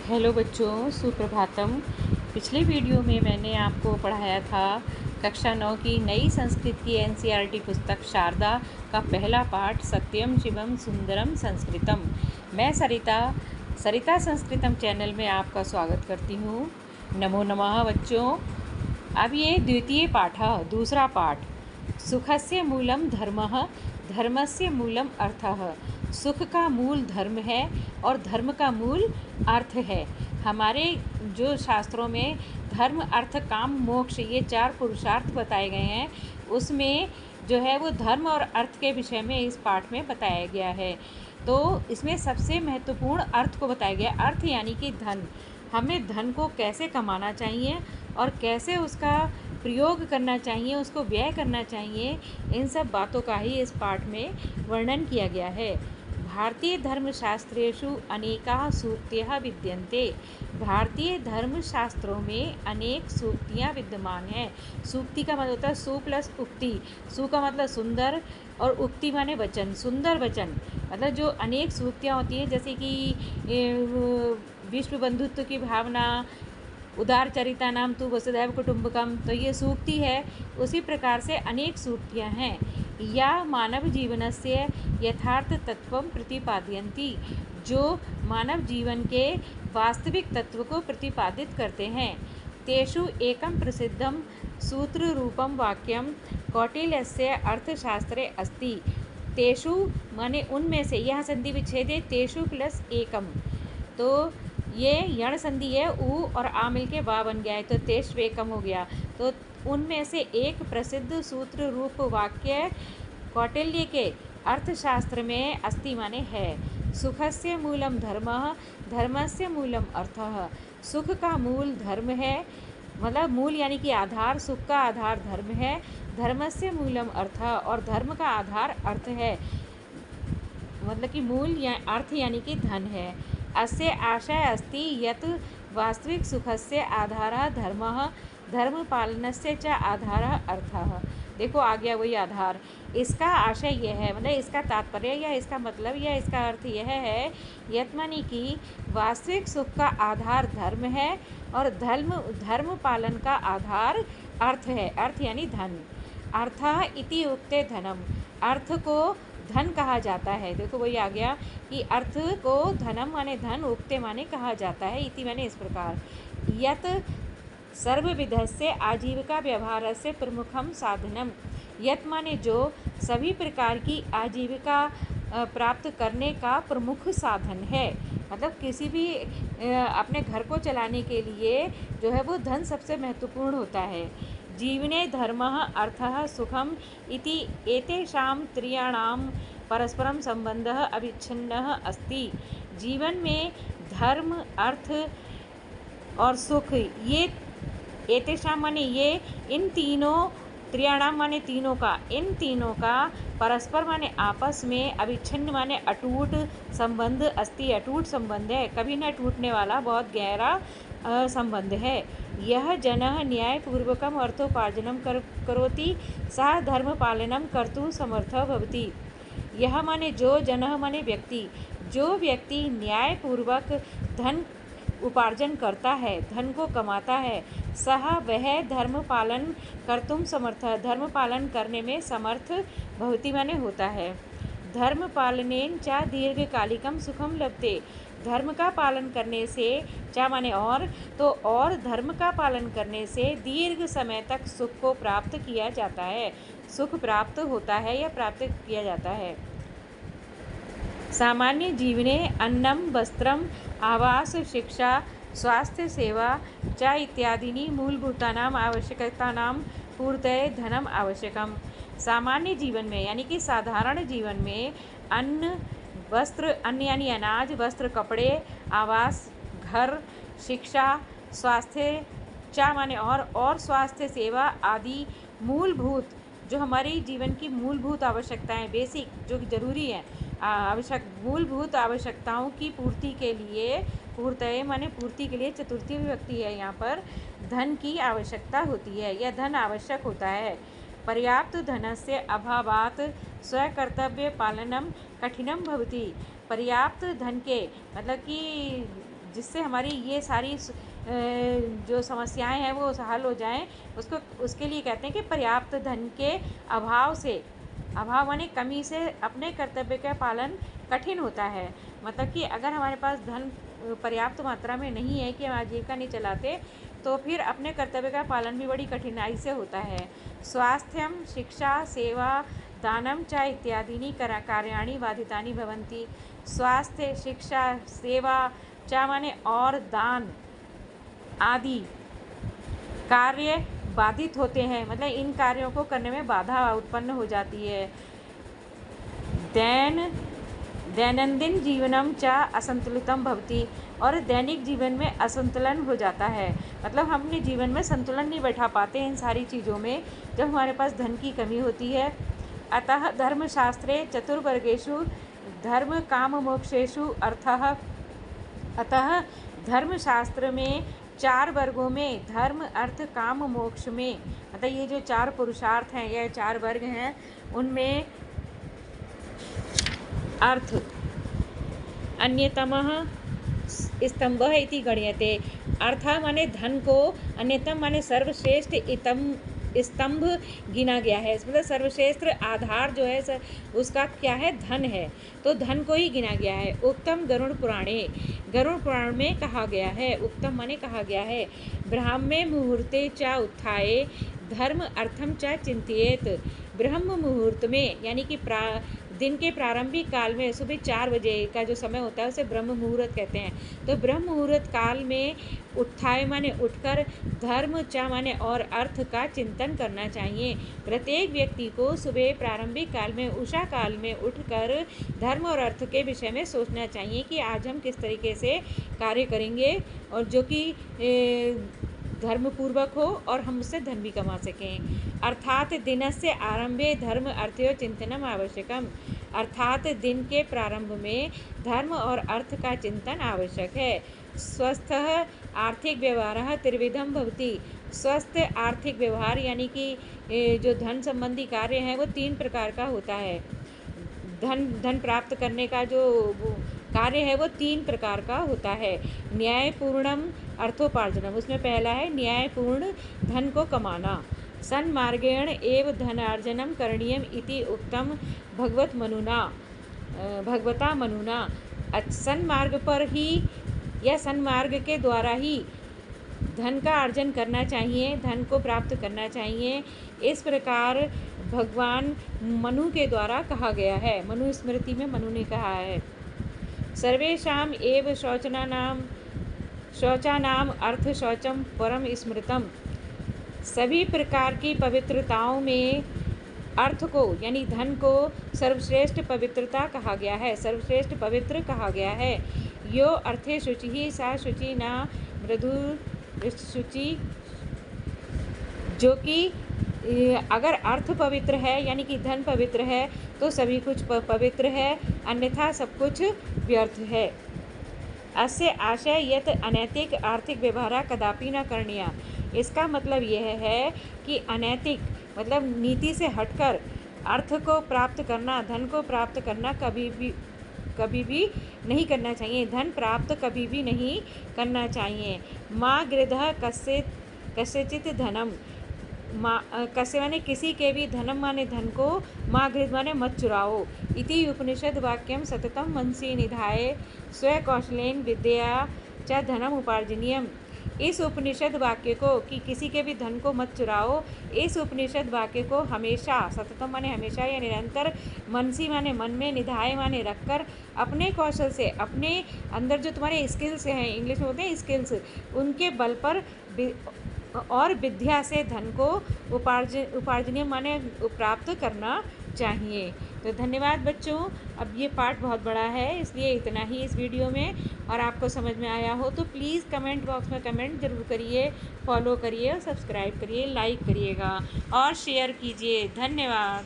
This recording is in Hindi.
हेलो बच्चों, सुप्रभातम। पिछले वीडियो में मैंने आपको पढ़ाया था कक्षा 9 की नई संस्कृत की एनसीईआरटी पुस्तक शारदा का पहला पाठ सत्यम शिवम सुंदरम संस्कृतम। मैं सरिता सरिता संस्कृतम चैनल में आपका स्वागत करती हूँ। नमो नमः बच्चों। अब ये द्वितीय पाठ, दूसरा पाठ। सुखस्य मूलम धर्मः, धर्मस्य मूलम अर्थः। सुख का मूल धर्म है और धर्म का मूल अर्थ है। हमारे जो शास्त्रों में धर्म अर्थ काम मोक्ष ये 4 पुरुषार्थ बताए गए हैं, उसमें जो है वो धर्म और अर्थ के विषय में इस पाठ में बताया गया है। तो इसमें सबसे महत्वपूर्ण अर्थ को बताया गया। अर्थ यानी कि धन। हमें धन को कैसे कमाना चाहिए और कैसे उसका प्रयोग करना चाहिए, उसको व्यय करना चाहिए, इन सब बातों का ही इस पाठ में वर्णन किया गया है। भारतीय धर्मशास्त्रेषु अनेकाः सूक्तयः विद्यन्ते। भारतीय धर्मशास्त्रों में अनेक सूक्तियाँ विद्यमान हैं। सूक्ति का मतलब होता है सु प्लस उक्ति। सु का मतलब सुंदर और उक्ति माने वचन, सुंदर वचन। मतलब जो अनेक सूक्तियाँ होती हैं, जैसे कि विश्व बंधुत्व की भावना, उदार चरिता नाम तु वसुधैव कुटुंबकम, तो ये सूक्ति है। उसी प्रकार से अनेक सूक्तियाँ हैं। या मानव जीवनस्य यथार्थ तत्वं प्रतिपादयन्ति, जो मानव जीवन के वास्तविक तत्व को प्रतिपादित करते हैं। तेषु एकं प्रसिद्धं सूत्र रूपं वाक्यं कौटिल्यस्य अर्थशास्त्रे अस्ति। तेषु माने उनमें से, यह संधि विच्छेद है तेषु प्लस एकम, तो ये यण संधि है, ऊ और आ मिल के वा बन गया है, तो तेष्वेकम हो गया। तो उनमें से एक प्रसिद्ध सूत्र रूप वाक्य कौटिल्य के अर्थशास्त्र में अस्ति माने है। सुखस्य मूलम धर्मः, धर्मस्य मूलम अर्थः। सुख का मूल धर्म है, मतलब मूल यानी कि आधार, सुख का आधार धर्म है। धर्मस्य मूलम अर्थः, और धर्म का आधार अर्थ है, मतलब कि मूल या अर्थ यानी कि धन है। अस्य आशय अस्ति यत् वास्तविक सुखस्य आधारः धर्मः, धर्मपालनस्य च आधारः अर्थः। देखो आ गया वही आधार। इसका आशय यह है, मतलब इसका तात्पर्य या इसका मतलब या इसका अर्थ यह है, यत् मानी कि वास्तविक सुख का आधार धर्म है और धर्म पालन का आधार अर्थ है। अर्थ यानी धन। अर्थः इति उक्ते धनम, अर्थ को धन कहा जाता है। देखो वही आ गया कि अर्थ को धनम माने धन, उक्ते माने कहा जाता है, इति माने इस प्रकार। यत सर्वविधस्य आजीविका व्यवहारस्य प्रमुखम साधनम। यत माने जो सभी प्रकार की आजीविका प्राप्त करने का प्रमुख साधन है। मतलब किसी भी अपने घर को चलाने के लिए जो है वो धन सबसे महत्वपूर्ण होता है। जीवने धर्मः अर्थः सुखम इति एतेषां त्रयाणां परस्परम संबंधः अविच्छिन्नः अस्ति। जीवन में धर्म, अर्थ और सुख, ये एतेषां माने ये, इन तीनों, त्रयाणाम माने तीनों का, इन तीनों का परस्पर माने आपस में, अविच्छिन्न माने अटूट संबंध अस्ति, अटूट संबंध है, कभी न टूटने वाला बहुत गहरा संबंध है। यह जनः न्यायपूर्वकम अर्थोपार्जनम करोति सः धर्म पालनम कर्तुं समर्थः भवति। यह माने जो, जनः माने व्यक्ति, जो व्यक्ति न्यायपूर्वक धन उपार्जन करता है, धन को कमाता है, सह वह धर्म पालन कर्तुं समर्थः, धर्म पालन करने में समर्थ भवति माने होता है। धर्म पालनेन च दीर्घकालिकम सुखम लभते। धर्म का पालन करने से, चा माने और, तो और धर्म का पालन करने से दीर्घ समय तक सुख को प्राप्त किया जाता है, सुख प्राप्त होता है या प्राप्त किया जाता है। सामान्य जीवने अन्नम वस्त्रम आवास शिक्षा स्वास्थ्य सेवा च इत्यादीनि मूलभूतानाम आवश्यकतानां पूर्तये धनम आवश्यकम। सामान्य जीवन में यानी कि साधारण जीवन में अन्न, वस्त्र, अन्न यानी अनाज, वस्त्र कपड़े, आवास घर, शिक्षा, स्वास्थ्य, चा माने और स्वास्थ्य सेवा आदि मूलभूत, जो हमारी जीवन की मूलभूत आवश्यकताएं, बेसिक जो जरूरी है, मूलभूत आवश्यकताओं की पूर्ति के लिए, पूर्तये माने पूर्ति के लिए चतुर्थी विभक्ति है यहाँ पर, धन की आवश्यकता होती है या धन आवश्यक होता है। पर्याप्त धनस्य अभावात् स्वकर्तव्य पालनम कठिनम भवति। पर्याप्त धन के मतलब कि जिससे हमारी ये सारी जो समस्याएं हैं वो हल हो जाएं, उसके लिए कहते हैं कि पर्याप्त धन के अभाव माने कमी से अपने कर्तव्य का पालन कठिन होता है। मतलब कि अगर हमारे पास धन पर्याप्त मात्रा में नहीं है कि हम आजीविका नहीं चलाते, तो फिर अपने कर्तव्य का पालन भी बड़ी कठिनाई से होता है। स्वास्थ्यम, शिक्षा, सेवा, दानम च इत्यादीनि कार्याणि बाधितानि भवन्ति। स्वास्थ्य, शिक्षा, सेवा च माने और दान आदि कार्य बाधित होते हैं, मतलब इन कार्यों को करने में बाधा उत्पन्न हो जाती है। दैनंदिन जीवनम च असंतुलितम भवति, और दैनिक जीवन में असंतुलन हो जाता है। मतलब हम अपने जीवन में संतुलन नहीं बैठा पाते इन सारी चीज़ों में जब हमारे पास धन की कमी होती है। अतः धर्मशास्त्रे चतुर्वर्गेषु धर्म काम मोक्षेषु अर्थः, अतः धर्मशास्त्र में 4 वर्गों में धर्म, अर्थ, काम, मोक्ष में, मतलब ये जो 4 पुरुषार्थ हैं, ये 4 वर्ग हैं, उनमें अर्थ अन्यतमः स्तंभः इति गण्यते। अर्थ माने धन को, अन्यतम माने सर्वश्रेष्ठ स्तंभ गिना गया है। मतलब सर्वश्रेष्ठ आधार जो है उसका क्या है, धन है, तो धन को ही गिना गया है। उत्तम गरुड़ पुराण में कहा गया है, उत्तम माने कहा गया है, ब्राह्मे मुहूर्ते च उत्थाये धर्म अर्थम च चिंतयेत। ब्रह्म मुहूर्त में, यानी कि दिन के प्रारंभिक काल में सुबह 4 बजे का जो समय होता है उसे ब्रह्म मुहूर्त कहते हैं। तो ब्रह्म मुहूर्त काल में उत्थाय माने उठकर, धर्म च माने और अर्थ का चिंतन करना चाहिए। प्रत्येक व्यक्ति को सुबह प्रारंभिक काल में, उषा काल में उठकर धर्म और अर्थ के विषय में सोचना चाहिए कि आज हम किस तरीके से कार्य करेंगे और जो कि धर्मपूर्वक हो और हम उससे धन भी कमा सकें। अर्थात दिनस्य आरंभे धर्म अर्थयो चिंतनम आवश्यकम, अर्थात दिन के प्रारंभ में धर्म और अर्थ का चिंतन आवश्यक है। स्वस्थ आर्थिक व्यवहार त्रिविधम भवति, स्वस्थ आर्थिक व्यवहार यानी कि जो धन संबंधी कार्य है वो 3 प्रकार का होता है। धन प्राप्त करने का जो कार्य है वो 3 प्रकार का होता है। न्यायपूर्णम अर्थोपार्जनम, उसमें पहला है न्यायपूर्ण धन को कमाना। सन्मार्गेण एव धनार्जनम करणीयम इति उक्तम भगवता मनुना। सन्मार्ग पर ही या सन्मार्ग के द्वारा ही धन का अर्जन करना चाहिए, धन को प्राप्त करना चाहिए। इस प्रकार भगवान मनु के द्वारा कहा गया है। मनु स्मृति में मनु ने कहा है, सर्वेषाम एव शौचानाम अर्थ शौचम परम स्मृतम। सभी प्रकार की पवित्रताओं में अर्थ को यानी धन को सर्वश्रेष्ठ पवित्रता कहा गया है, सर्वश्रेष्ठ पवित्र कहा गया है। यो अर्थे शुचि ही सा शुचि ना मृदु शुचि, जो कि अगर अर्थ पवित्र है यानी कि धन पवित्र है तो सभी कुछ पवित्र है, अन्यथा सब कुछ व्यर्थ है। अस्य आशय यत अनैतिक आर्थिक व्यवहार कदापि न करणीय। इसका मतलब यह है कि अनैतिक मतलब नीति से हटकर अर्थ को प्राप्त करना, धन को प्राप्त करना कभी भी नहीं करना चाहिए। धन प्राप्त कभी भी नहीं करना चाहिए। माँ गृधः कस्यचित् धनम, कस्य माने किसी के भी, धनम माने धन को, माँ गृध माने मत चुराओ। इति उपनिषद वाक्यम सततम मनसि निधाय स्वकौशलेन विद्या च धनम उपार्जनीयम। इस उपनिषद वाक्य को कि किसी के भी धन को मत चुराओ, इस उपनिषद वाक्य को हमेशा, सततम माने हमेशा या निरंतर, मनसी माने मन में, निधाय माने रखकर, अपने कौशल से, अपने अंदर जो तुम्हारे स्किल्स हैं, इंग्लिश में होते हैं स्किल्स, उनके बल पर और विद्या से धन को उपार्जनीय माने प्राप्त करना चाहिए। तो धन्यवाद बच्चों। अब ये पार्ट बहुत बड़ा है इसलिए इतना ही इस वीडियो में, और आपको समझ में आया हो तो प्लीज़ कमेंट बॉक्स में कमेंट ज़रूर करिए, फॉलो करिए और सब्सक्राइब करिए, लाइक करिएगा और शेयर कीजिए। धन्यवाद।